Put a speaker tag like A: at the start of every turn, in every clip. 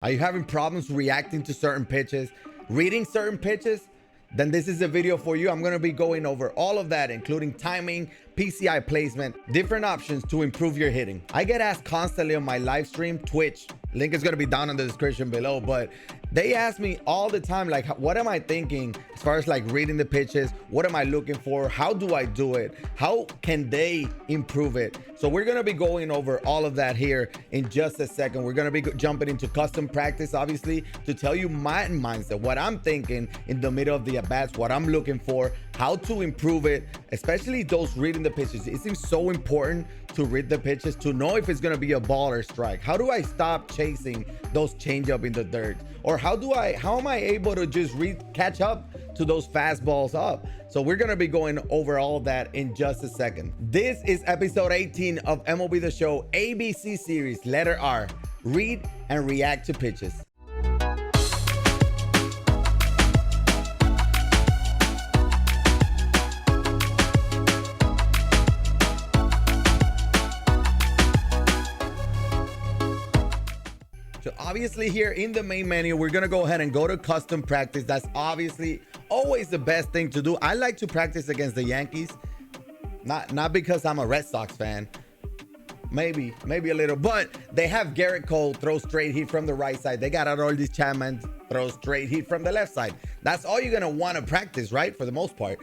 A: Are you having problems reacting to certain pitches, reading certain pitches? Then this is a video for you. I'm going to be going over all of that, including timing, PCI placement, different options to improve your hitting. I get asked constantly on my live stream, Twitch, link is going to be down in the description below, but they ask me all the time, like, what am I thinking as far as like reading the pitches? What am I looking for? How do I do it? How can they improve it? So we're going to be going over all of that here in just a second. We're going to be jumping into custom practice, obviously, to tell you my mindset, what I'm thinking in the middle of the at-bats, what I'm looking for, how to improve it, especially those reading the pitches. It seems so important to read the pitches, to know if it's going to be a ball or strike. How do I stop chasing those changeup in the dirt? Or how am I able to just catch up to those fastballs up? So we're going to be going over all of that in just a second. This is episode 18 of MLB The Show ABC series, letter R, read and react to pitches. So obviously here in the main menu, we're going to go ahead and go to custom practice. That's obviously always the best thing to do. I like to practice against the Yankees, not because I'm a Red Sox fan. Maybe a little, but they have Garrett Cole throw straight heat from the right side. They got Aroldis Chapman throw straight heat from the left side. That's all you're going to want to practice, right? For the most part.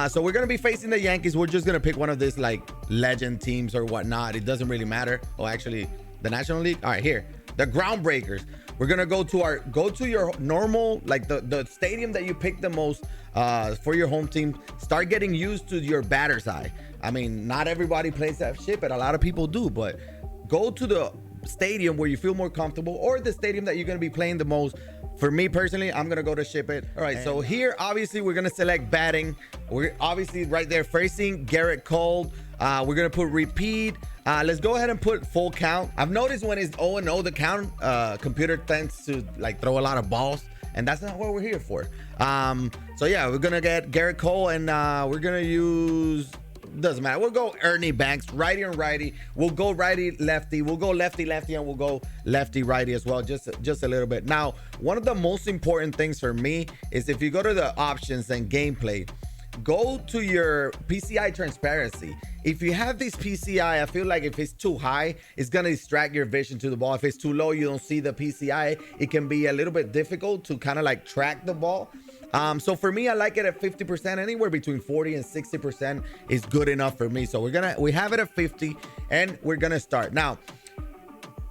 A: So we're going to be facing the Yankees. We're just going to pick one of these like legend teams or whatnot. It doesn't really matter. Oh, actually the National League. All right, here. The Groundbreakers. We're gonna go to your normal, like the stadium that you pick the most for your home team. Start getting used to your batter's eye. I mean, not everybody plays that shit, but a lot of people do. But go to the stadium where you feel more comfortable, or the stadium that you're gonna be playing the most. For me personally, I'm gonna go to Ship It. All right, so here obviously we're gonna select batting. We're obviously right there facing Garrett Cole. We're gonna put repeat. Let's go ahead and put full count. I've noticed when it's 0-0 the count, computer tends to like throw a lot of balls, and that's not what we're here for. So yeah, we're gonna get Garrett Cole, and we're gonna use, doesn't matter, we'll go Ernie Banks, righty and righty. We'll go righty lefty, we'll go lefty lefty, and we'll go lefty righty as well, just a little bit. Now, one of the most important things for me is if you go to the options and gameplay, go to your PCI transparency. If you have this PCI, I feel like if it's too high, it's gonna distract your vision to the ball. If it's too low, you don't see the PCI. It can be a little bit difficult to kind of like track the ball. So for me, I like it at 50%. Anywhere between 40 and 60% is good enough for me. So we have it at 50, and we're gonna start now.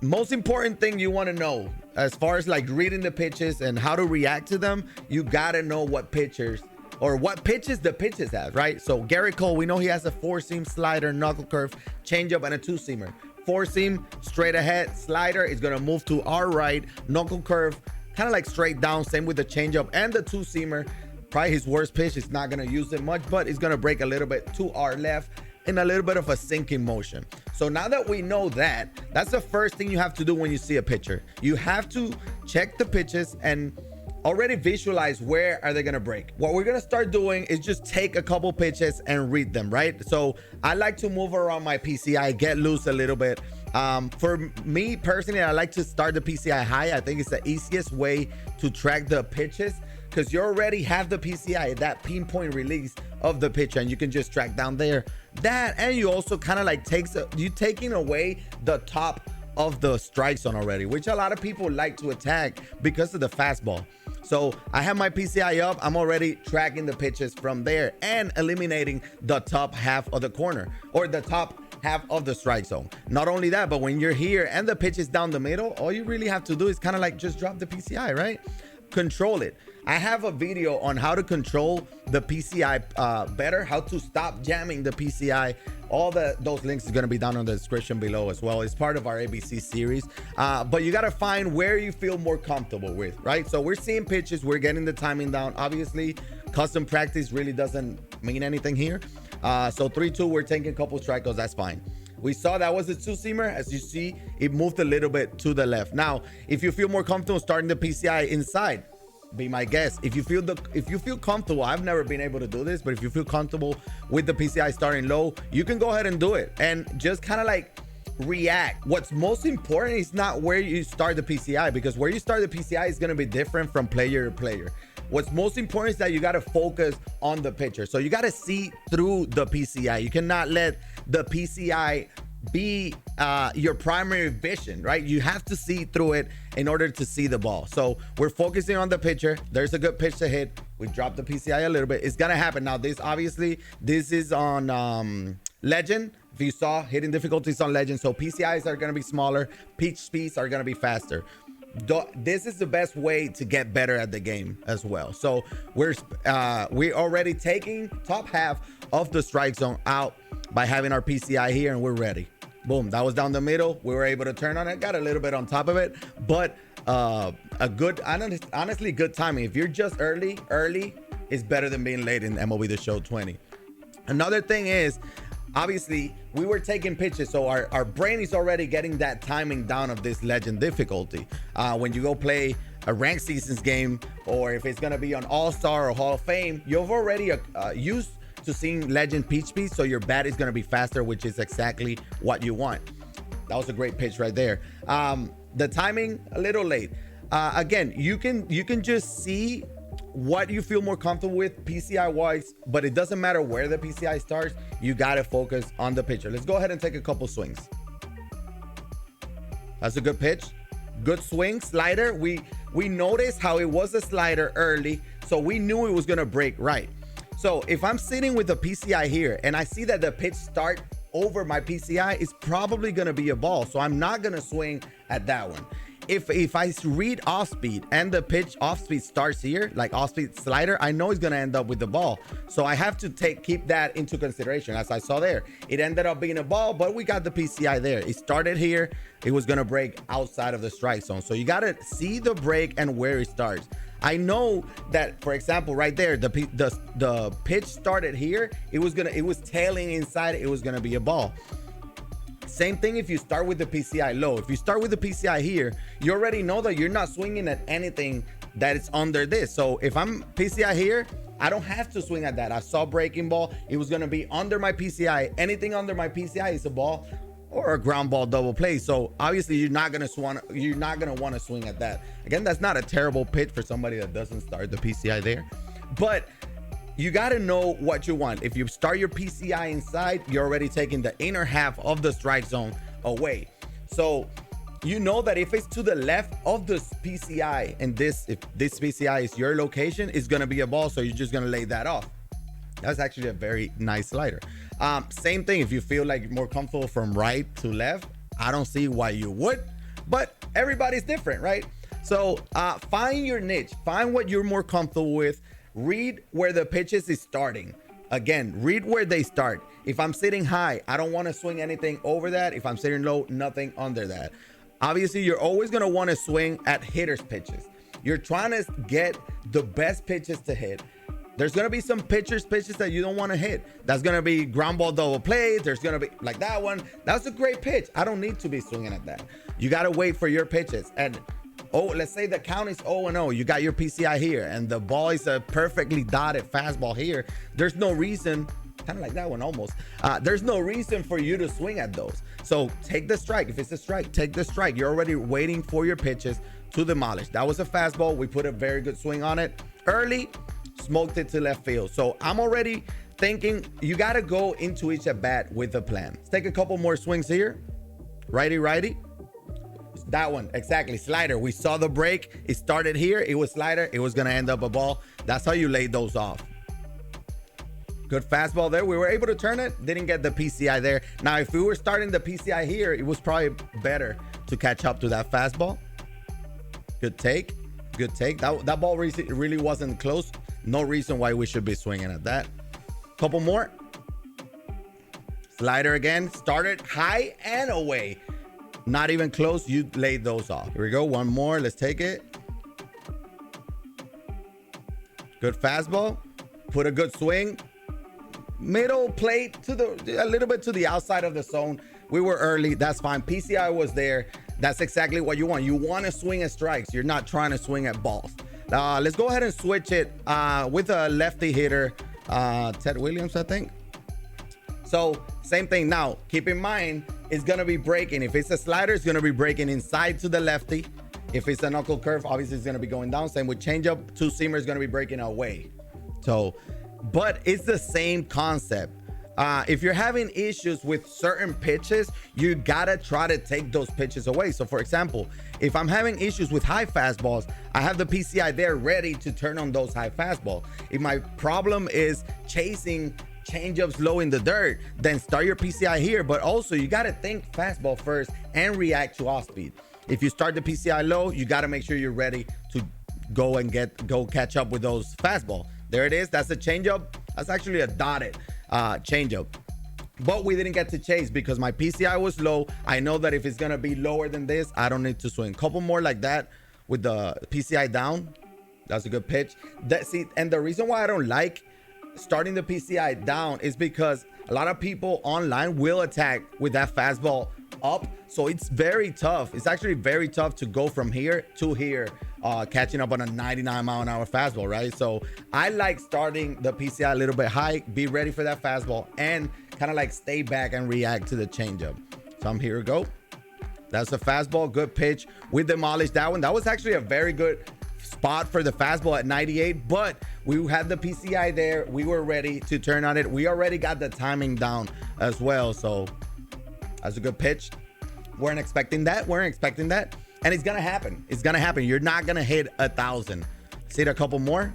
A: Most important thing you want to know as far as like reading the pitches and how to react to them, you gotta know what pitches the pitches have, right? So Garrett Cole, we know he has a four-seam, slider, knuckle curve, changeup, and a two-seamer. Four-seam, straight ahead, slider is gonna move to our right, knuckle curve, kind of like straight down, same with the changeup and the two-seamer. Probably his worst pitch, he's not gonna use it much, but he's gonna break a little bit to our left in a little bit of a sinking motion. So now that we know that, that's the first thing you have to do when you see a pitcher. You have to check the pitches and already visualize where are they gonna break. What we're gonna start doing is just take a couple pitches and read them, right? So I like to move around my PCI, get loose a little bit. For me personally, I like to start the PCI high. I think it's the easiest way to track the pitches, because you already have the PCI, that pinpoint release of the pitch, and you can just track down there. That, and you also kind of like taking away the top of the strike zone already, which a lot of people like to attack because of the fastball. So I have my PCI up. I'm already tracking the pitches from there and eliminating the top half of the corner, or the top half of the strike zone. Not only that, but when you're here and the pitch is down the middle, all you really have to do is kind of like just drop the PCI, right? Control it. I have a video on how to control the PCI better, how to stop jamming the PCI. All those links is going to be down in the description below as well. It's part of our ABC series. But you got to find where you feel more comfortable with, right? So we're seeing pitches, we're getting the timing down. Obviously, custom practice really doesn't mean anything here. So 3-2, we're taking a couple strikeouts, that's fine. We saw that was a two-seamer. As you see, it moved a little bit to the left. Now, if you feel more comfortable starting the PCI inside, be my guest. If you feel comfortable, I've never been able to do this, but if you feel comfortable with the PCI starting low, you can go ahead and do it, and just kind of like react. What's most important is not where you start the PCI, because where you start the PCI is going to be different from player to player. What's most important is that you got to focus on the pitcher. So you got to see through the PCI. You cannot let the PCI be your primary vision, right? You have to see through it in order to see the ball. So we're focusing on the pitcher. There's a good pitch to hit. We dropped the PCI a little bit. It's gonna happen. Now this is on legend. If you saw, hitting difficulties on legend, so PCIs are gonna be smaller, pitch speeds are gonna be faster. This is the best way to get better at the game as well. So we're already taking top half of the strike zone out by having our PCI here, and we're ready. Boom, that was down the middle. We were able to turn on it, got a little bit on top of it, but a good, honestly, good timing. If you're just early is better than being late in MLB The Show 20. Another thing is, obviously, we were taking pitches, so our brain is already getting that timing down of this legend difficulty. When you go play a ranked seasons game, or if it's gonna be on All-Star or Hall of Fame, you've already used to seeing legend pitch speed, so your bat is going to be faster, which is exactly what you want. That was a great pitch right there. The timing a little late. Again, you can just see what you feel more comfortable with PCI wise, but it doesn't matter where the PCI starts. You got to focus on the pitcher. Let's go ahead and take a couple swings. That's a good pitch. Good swing. Slider. We noticed how it was a slider early, so we knew it was going to break right. So if I'm sitting with the PCI here and I see that the pitch start over my PCI, it's probably going to be a ball. So I'm not going to swing at that one. If I read off speed and the pitch off speed starts here, like off speed slider, I know it's going to end up with the ball. So I have to keep that into consideration. As I saw there, it ended up being a ball, but we got the PCI there. It started here. It was going to break outside of the strike zone. So you got to see the break and where it starts. I know that, for example, right there, the pitch started here. It was tailing inside. It was gonna be a ball. Same thing if you start with the PCI low. If you start with the PCI here, you already know that you're not swinging at anything that is under this. So if I'm PCI here, I don't have to swing at that. I saw breaking ball. It was gonna be under my PCI. Anything under my PCI is a ball or a ground ball double play. So obviously you're not gonna want to swing at that. Again, that's not a terrible pitch for somebody that doesn't start the PCI there, but you got to know what you want. If you start your PCI inside, you're already taking the inner half of the strike zone away. So you know that if it's to the left of the PCI, and if this PCI is your location, it's gonna be a ball. So you're just gonna lay that off. That's actually a very nice slider. Same thing, if you feel like more comfortable from right to left, I don't see why you would, but everybody's different, right? So find your niche, find what you're more comfortable with. Read where the pitches is starting. Again, read where they start. If I'm sitting high, I don't want to swing anything over that. If I'm sitting low, nothing under that. Obviously, you're always going to want to swing at hitters' pitches. You're trying to get the best pitches to hit. There's going to be some pitches that you don't want to hit. That's going to be ground ball double plays. There's going to be like that one. That's a great pitch. I don't need to be swinging at that. You got to wait for your pitches. And let's say the count is 0-0. You got your PCI here and the ball is a perfectly dotted fastball here. There's no reason, kind of like that one almost. There's no reason for you to swing at those. So take the strike. If it's a strike, take the strike. You're already waiting for your pitches to demolish. That was a fastball. We put a very good swing on it early. Smoked it to left field. So I'm already thinking you got to go into each at bat with a plan. Let's take a couple more swings here. Righty. That one, exactly. Slider. We saw the break. It started here. It was slider. It was going to end up a ball. That's how you lay those off. Good fastball there. We were able to turn it. Didn't get the PCI there. Now, if we were starting the PCI here, it was probably better to catch up to that fastball. Good take. That ball really wasn't close. No reason why we should be swinging at that. Couple more. Slider again. Started high and away. Not even close. You laid those off. Here we go. One more. Let's take it. Good fastball. Put a good swing. Middle plate to a little bit to the outside of the zone. We were early. That's fine. PCI was there. That's exactly what you want. You want to swing at strikes. You're not trying to swing at balls. Let's go ahead and switch it with a lefty hitter, Ted Williams, I think. So same thing. Now, keep in mind, it's gonna be breaking. If it's a slider, it's gonna be breaking inside to the lefty. If it's a knuckle curve, obviously it's gonna be going down. Same with changeup, two seamer is gonna be breaking away. So, but it's the same concept. If you're having issues with certain pitches, you gotta try to take those pitches away. So for example, if I'm having issues with high fastballs, I have the PCI there ready to turn on those high fastballs. If my problem is chasing changeups low in the dirt, then start your PCI here. But also you gotta think fastball first and react to off speed. If you start the PCI low, you gotta make sure you're ready to go catch up with those fastball. There it is. That's a changeup. That's actually a dotted changeup, but we didn't get to chase because my PCI was low. I know that if it's gonna be lower than this, I don't need to swing. Couple more like that with the PCI down. That's a good pitch. And the reason why I don't like starting the PCI down is because a lot of people online will attack with that fastball up, so it's very tough. It's actually very tough to go from here to here, catching up on a 99-mile-an-hour fastball, right? So I like starting the PCI a little bit high, be ready for that fastball, and kind of like stay back and react to the changeup. So I'm here to go. That's a fastball, good pitch. We demolished that one. That was actually a very good spot for the fastball at 98, but we had the PCI there. We were ready to turn on it. We already got the timing down as well, so that's a good pitch. Weren't expecting that. And it's gonna happen. It's gonna happen. You're not gonna hit 1,000. See it a couple more.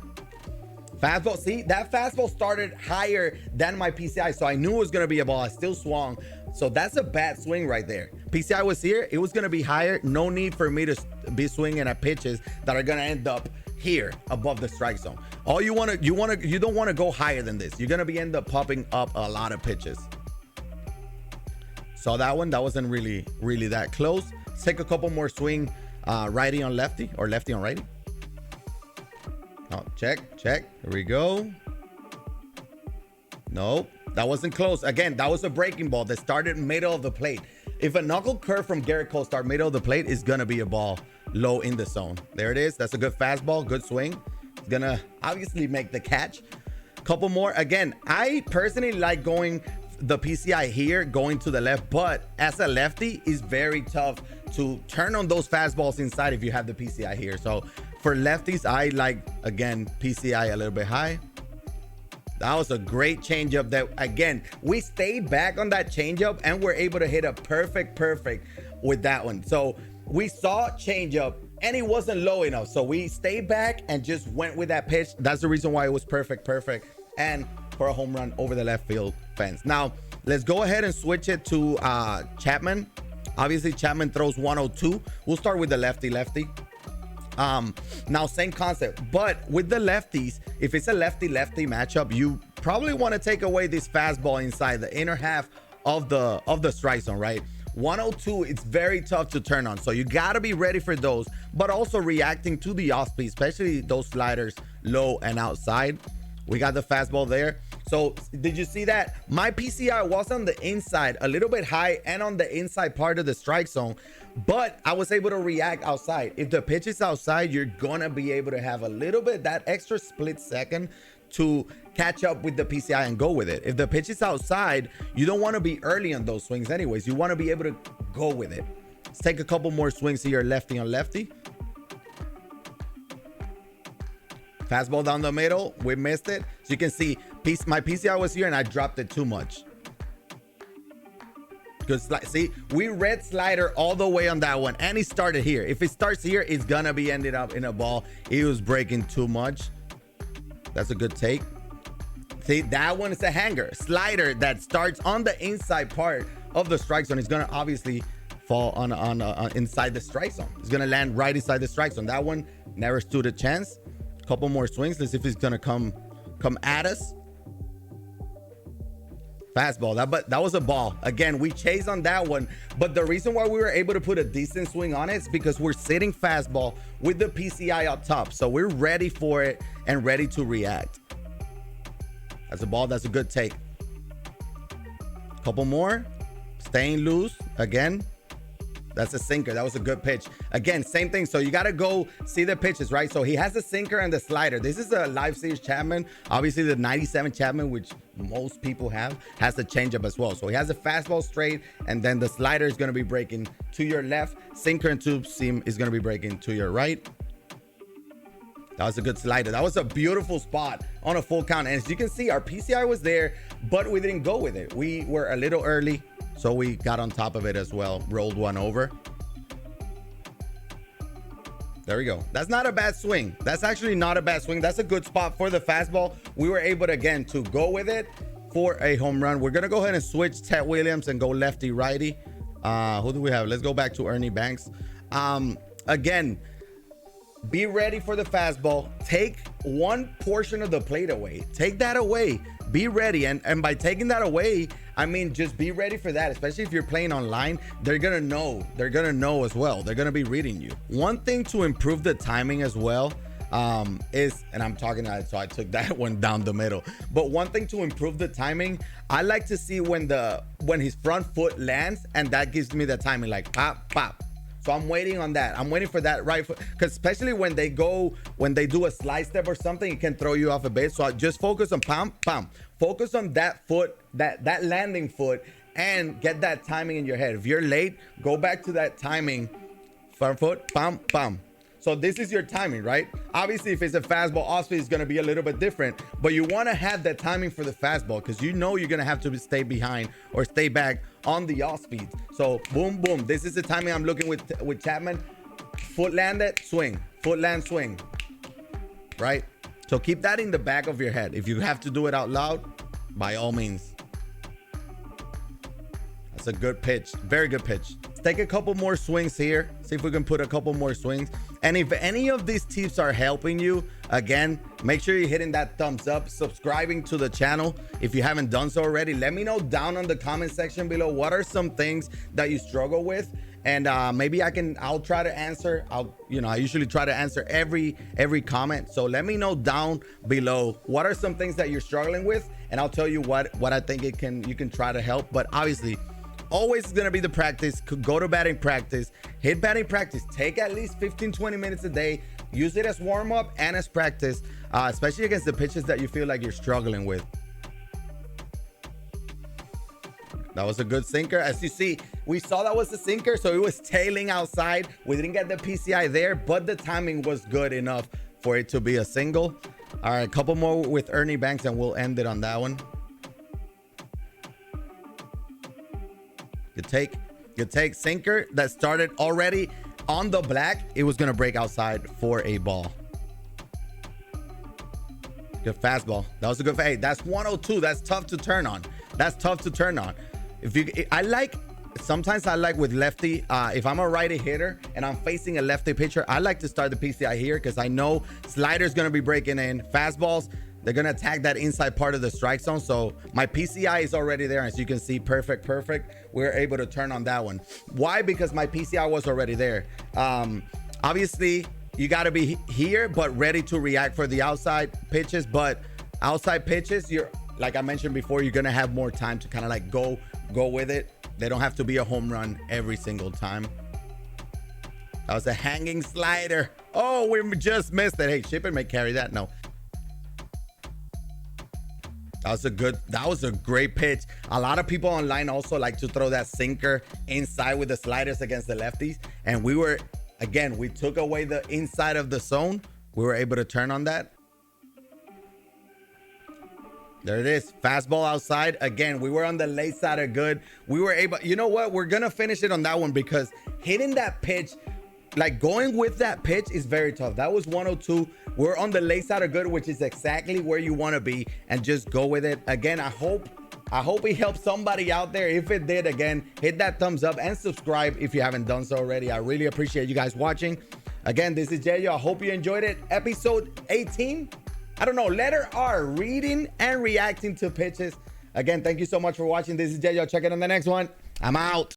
A: Fastball. See, that fastball started higher than my PCI, so I knew it was gonna be a ball. I still swung. So that's a bad swing right there. PCI was here. It was gonna be higher. No need for me to be swinging at pitches that are gonna end up here above the strike zone. All you don't want to go higher than this. You're gonna be end up popping up a lot of pitches. Saw that one. That wasn't really that close. Let's take a couple more swing, righty on lefty or lefty on righty. Oh, check. Here we go. Nope, that wasn't close. Again, that was a breaking ball that started middle of the plate. If a knuckle curve from Garrett Cole start middle of the plate, it's gonna be a ball low in the zone. There it is. That's a good fastball, good swing. It's gonna obviously make the catch. Couple more. Again, I personally like going the PCI here, going to the left, but as a lefty, it's very tough to turn on those fastballs inside if you have the PCI here. So for lefties, I like, again, PCI a little bit high. That was a great changeup that, again, we stayed back on that changeup and we're able to hit a perfect with that one. So we saw changeup and it wasn't low enough. So we stayed back and just went with that pitch. That's the reason why it was perfect. And for a home run over the left field fence. Now, let's go ahead and switch it to Chapman. Obviously, Chapman throws 102. We'll start with the lefty. Now, same concept, but with the lefties, if it's a lefty-lefty matchup, you probably want to take away this fastball inside the inner half of the strike zone, right? 102, it's very tough to turn on, so you got to be ready for those, but also reacting to the off speed, especially those sliders low and outside. We got the fastball there. So did you see that? My PCI was on the inside, a little bit high and on the inside part of the strike zone, but I was able to react outside. If the pitch is outside, you're gonna be able to have a little bit, that extra split second to catch up with the PCI and go with it. If the pitch is outside, you don't want to be early on those swings anyways. You want to be able to go with it. Let's take a couple more swings here, lefty on lefty. Fastball down the middle, we missed it. So you can see my PCI was here and I dropped it too much. Because see, we read slider all the way on that one and he started here. If it starts here, it's gonna be ended up in a ball. He was breaking too much. That's a good take. See, that one is a hanger. Slider that starts on the inside part of the strike zone is gonna obviously fall on inside the strike zone. It's gonna land right inside the strike zone. That one never stood a chance. Couple more swings. Let's see if it's gonna come at us. Fastball. That was a ball. Again, we chased on that one, but the reason why we were able to put a decent swing on it is because we're sitting fastball with the PCI up top, so we're ready for it and ready to react. That's a ball. That's a good take. Couple more. Staying loose again. That's a sinker. That was a good pitch. Again, same thing. So you got to go see the pitches, right? So he has the sinker and the slider. This is a live series Chapman. Obviously, the 97 Chapman, which most people have, has the changeup as well. So he has a fastball straight, and then the slider is going to be breaking to your left. Sinker and tube seam is going to be breaking to your right. That was a good slider. That was a beautiful spot on a full count. And as you can see, our PCI was there, but we didn't go with it. We were a little early, so we got on top of it as well. Rolled one over. There we go. That's not a bad swing. That's actually not a bad swing. That's a good spot for the fastball. We were able to, again, to go with it for a home run. We're going to go ahead and switch Ted Williams and go lefty righty. Who do we have? Let's go back to Ernie Banks. Again, be ready for the fastball. Take one portion of the plate away. Take that away. Be ready. And by taking that away, I mean, just be ready for that. Especially if you're playing online, they're going to know. They're going to know as well. They're going to be reading you. One thing to improve the timing as well is, and I'm talking, so I took that one down the middle. But one thing to improve the timing, I like to see when his front foot lands, and that gives me the timing, like pop, pop. So I'm waiting on that. I'm waiting for that right foot, because especially when they do a slide step or something, it can throw you off a bit. So I just focus on pam, pam. Focus on that foot, that landing foot, and get that timing in your head. If you're late, go back to that timing. Front foot, pam, pam. So this is your timing, right? Obviously, if it's a fastball, off speed is going to be a little bit different, but you want to have that timing for the fastball, because you know you're going to have to stay behind or stay back on the off speed. So boom, boom. This is the timing I'm looking with Chapman. Foot landed, swing. Foot land, swing. Right? So keep that in the back of your head. If you have to do it out loud, by all means. That's a good pitch. Very good pitch. Let's take a couple more swings here. See if we can put a couple more swings. And if any of these tips are helping you, again, make sure you're hitting that thumbs up, subscribing to the channel if you haven't done so already. Let me know down on the comment section below, what are some things that you struggle with, and maybe I'll try to answer. I usually try to answer every comment. So let me know down below, what are some things that you're struggling with, and I'll tell you what I think you can try to help. But obviously, always going to be the practice. Go to batting practice, hit batting practice, take at least 15-20 minutes a day. Use it as warm-up and as practice, especially against the pitches that you feel like you're struggling with. That was a good sinker. As you see, we saw that was a sinker, so it was tailing outside. We didn't get the PCI there, but the timing was good enough for it to be a single. All right, a couple more with Ernie Banks, and we'll end it on that one. Good take. Sinker that started already on the black. It was going to break outside for a ball. Good fastball. That was a good. Hey, that's 102. That's tough to turn on. Sometimes I like with lefty, if I'm a righty hitter and I'm facing a lefty pitcher, I like to start the PCI here, because I know slider's going to be breaking in. Fastballs, they're going to attack that inside part of the strike zone. So my PCI is already there. As you can see, perfect. We're able to turn on that one. Why? Because my PCI was already there. Obviously, you got to be here, but ready to react for the outside pitches. But outside pitches, like I mentioned before, you're going to have more time to kind of like go with it. They don't have to be a home run every single time. That was a hanging slider. Oh, we just missed it. Hey, Shipper may carry that. No. That was a great pitch. A lot of people online also like to throw that sinker inside with the sliders against the lefties. And we took away the inside of the zone. We were able to turn on that. There it is. Fastball outside. Again, we were on the late side of good. We were able, you know what? We're going to finish it on that one, because hitting that pitch, like going with that pitch, is very tough. That was 102. We're on the late side of good, which is exactly where you want to be, and just go with it. Again, I hope it helped somebody out there. If it did, again, hit that thumbs up and subscribe if you haven't done so already. I really appreciate you guys watching. Again, this is Yeyo. I hope you enjoyed it. Episode 18. I don't know, letter R, reading and reacting to pitches. Again, thank you so much for watching. This is Yeyo. Check it on the next one. I'm out.